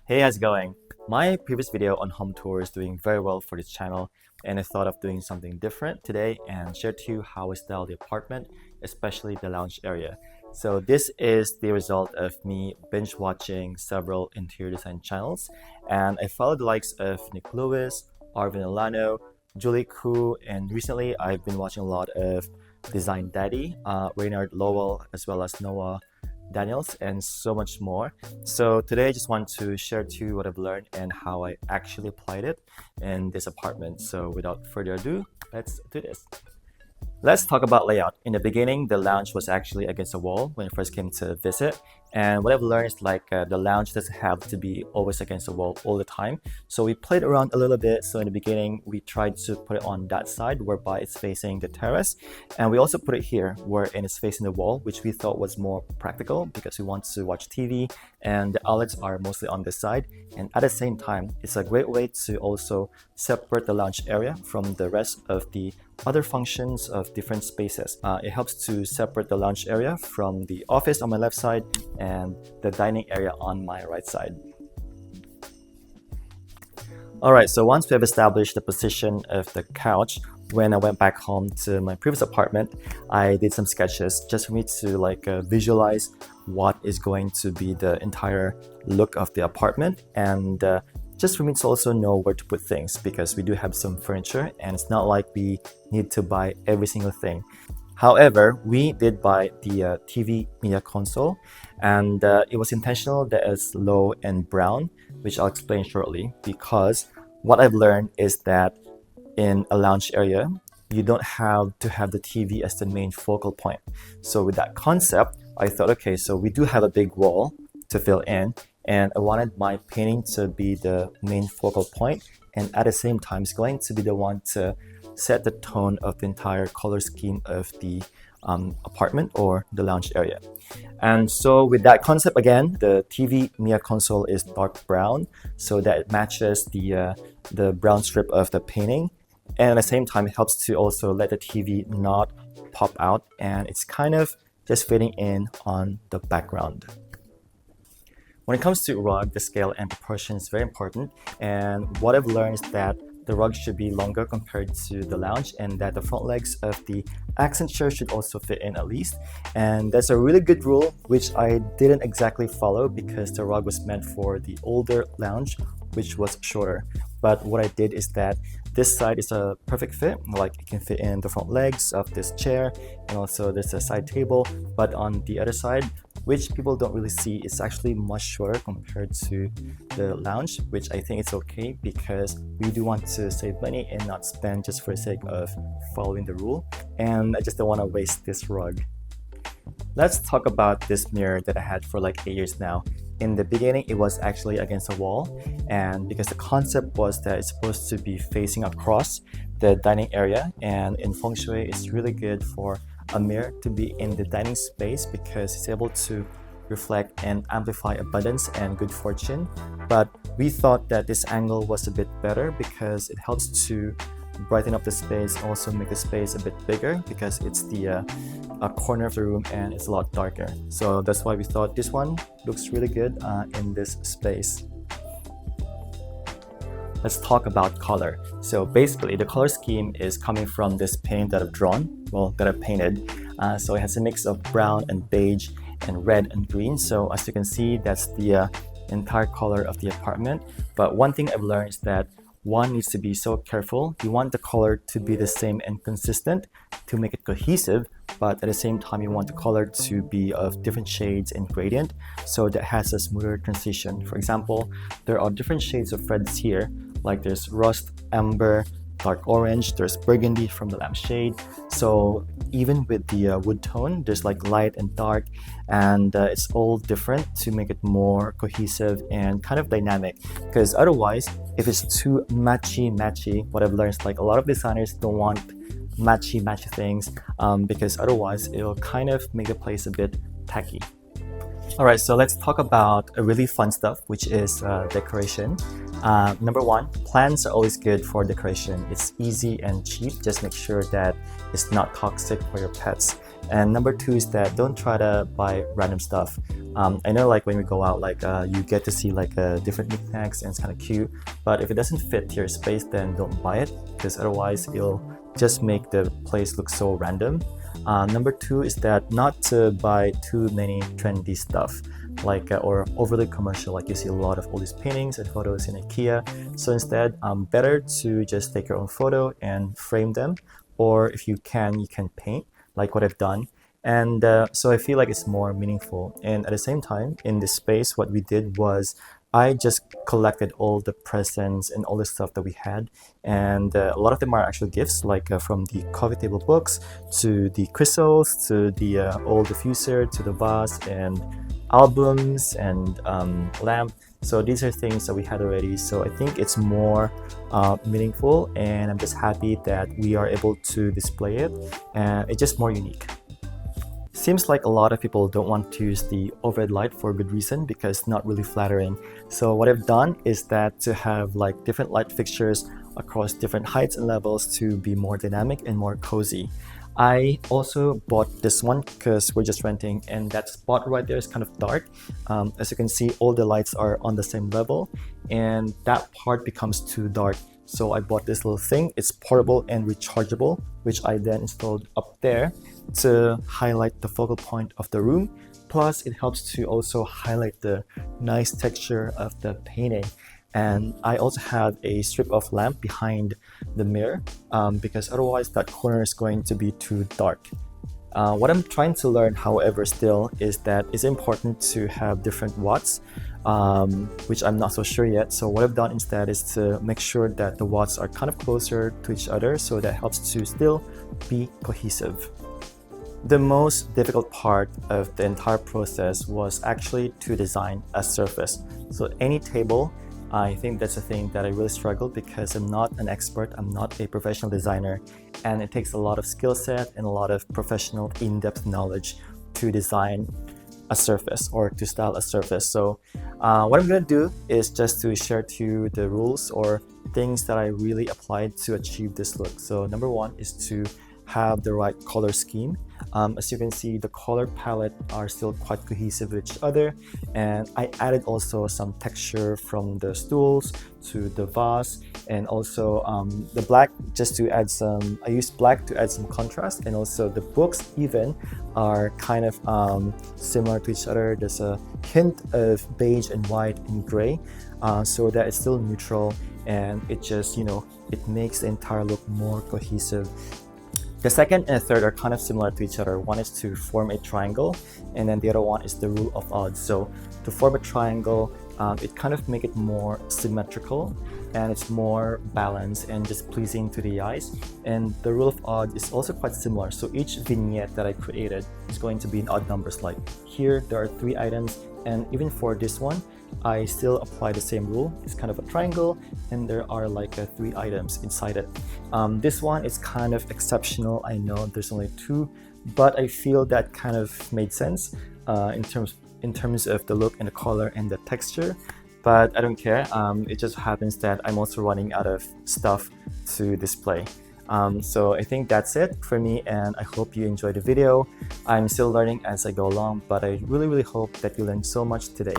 Hey, how's it going? My previous video on home tour is doing very well for this channel, and I thought of doing something different today and share to you how I style the apartment, especially the lounge area. So this is the result of me binge watching several interior design channels, and I followed the likes of Nick Lewis, Arvin Alano, Julie Koo, and recently I've been watching a lot of Design Daddy, Reynard Lowell, as well as Noah Daniels, and so much more. So today I just want to share to you what I've learned and how I actually applied it in this apartment. So without further ado, let's do this. Let's talk about layout. In the beginning, the lounge was actually against the wall when I first came to visit. And what I've learned is the lounge doesn't have to be always against the wall all the time. So we played around a little bit. So in the beginning, we tried to put it on that side whereby it's facing the terrace. And we also put it here where it's facing the wall, which we thought was more practical because we want to watch TV and the outlets are mostly on this side. And at the same time, it's a great way to also separate the lounge area from the rest of the other functions of different spaces. It helps to separate the lounge area from the office on my left side and the dining area on my right side. Alright, so once we have established the position of the couch, when I went back home to my previous apartment, I did some sketches just for me to visualize what is going to be the entire look of the apartment, and just for me to also know where to put things because we do have some furniture and it's not like we need to buy every single thing. However, we did buy the TV media console, and it was intentional that it's low and brown, which I'll explain shortly, because what I've learned is that in a lounge area, you don't have to have the TV as the main focal point. So with that concept, I thought, okay, so we do have a big wall to fill in, and I wanted my painting to be the main focal point, and at the same time, it's going to be the one to set the tone of the entire color scheme of the apartment or the lounge area. And so with that concept, again, the TV media console is dark brown, so that it matches the brown strip of the painting. And at the same time, it helps to also let the TV not pop out, and it's kind of just fitting in on the background. When it comes to rug, the scale and proportion is very important, and what I've learned is that the rug should be longer compared to the lounge, and that the front legs of the accent chair should also fit in at least. And that's a really good rule, which I didn't exactly follow because the rug was meant for the older lounge, which was shorter. But what I did is that this side is a perfect fit, like it can fit in the front legs of this chair, and also there's a side table. But on the other side, which people don't really see, it's actually much shorter compared to the lounge, which I think it's okay because we do want to save money and not spend just for the sake of following the rule. And I just don't want to waste this rug. Let's talk about this mirror that I had for like 8 years now. In the beginning, it was actually against a wall, and because the concept was that it's supposed to be facing across the dining area, and in feng shui, it's really good for a mirror to be in the dining space because it's able to reflect and amplify abundance and good fortune. But we thought that this angle was a bit better because it helps to brighten up the space, also make the space a bit bigger because it's the corner of the room and it's a lot darker. So that's why we thought this one looks really good in this space. Let's talk about color. So basically the color scheme is coming from this paint that I've drawn, that I've painted. So it has a mix of brown and beige and red and green. So as you can see, that's the entire color of the apartment. But one thing I've learned is that one needs to be so careful. You want the color to be the same and consistent to make it cohesive, but at the same time you want the color to be of different shades and gradient so that has a smoother transition. For example, there are different shades of reds here, like there's rust, amber, dark orange, there's burgundy from the lampshade. So even with the wood tone, there's like light and dark, and it's all different to make it more cohesive and kind of dynamic. Because otherwise, if it's too matchy, what I've learned is like a lot of designers don't want matchy things because otherwise it'll kind of make the place a bit tacky. Alright, so let's talk about a really fun stuff, which is decoration. Number one, plants are always good for decoration. It's easy and cheap. Just make sure that it's not toxic for your pets. And number two is that don't try to buy random stuff. I know like when we go out, like you get to see like different knickknacks and it's kind of cute, but if it doesn't fit your space, then don't buy it, because otherwise it'll just make the place look so random. Number two is that not to buy too many trendy stuff, like or overly commercial, like you see a lot of all these paintings and photos in IKEA. So instead, better to just take your own photo and frame them, or if you can paint, like what I've done. And so I feel like it's more meaningful. And at the same time, in this space, what we did was I just collected all the presents and all the stuff that we had, and a lot of them are actually gifts, like from the coffee table books to the crystals to the old diffuser to the vase and albums and lamp. So these are things that we had already. So I think it's more meaningful, and I'm just happy that we are able to display it, and it's just more unique. Seems like a lot of people don't want to use the overhead light for a good reason, because it's not really flattering. So what I've done is that to have like different light fixtures across different heights and levels to be more dynamic and more cozy. I also bought this one because we're just renting, and that spot right there is kind of dark. As you can see, all the lights are on the same level, and that part becomes too dark. So I bought this little thing. It's portable and rechargeable, which I then installed up there to highlight the focal point of the room. Plus, it helps to also highlight the nice texture of the painting. And I also have a strip of lamp behind the mirror, because otherwise that corner is going to be too dark. What I'm trying to learn, however, still is that it's important to have different watts, which I'm not so sure yet. So what I've done instead is to make sure that the watts are kind of closer to each other, so that helps to still be cohesive. The most difficult part of the entire process was actually to design a surface. So any table, I think that's a thing that I really struggled, because I'm not an expert, I'm not a professional designer, and it takes a lot of skill set and a lot of professional in-depth knowledge to design a surface or to style a surface. So what I'm going to do is just to share to you the rules or things that I really applied to achieve this look. So number one is to have the right color scheme. As you can see, the color palette are still quite cohesive with each other, and I added also some texture from the stools to the vase, and also the black, just to add some, I used black to add some contrast, and also the books even are kind of similar to each other. There's a hint of beige and white and gray, so that it's still neutral, and it just, it makes the entire look more cohesive. The second and third are kind of similar to each other. One is to form a triangle, and then the other one is the rule of odds. So to form a triangle, it kind of make it more symmetrical, and it's more balanced and just pleasing to the eyes. And the rule of odds is also quite similar. So each vignette that I created is going to be in odd numbers. Like here, there are 3 items, and even for this one, I still apply the same rule. It's kind of a triangle, and there are like 3 items inside it. This one is kind of exceptional. I know there's only 2, but I feel that kind of made sense in terms of the look and the color and the texture. But I don't care. It just happens that I'm also running out of stuff to display. So I think that's it for me, and I hope you enjoyed the video. I'm still learning as I go along, but I really hope that you learned so much today.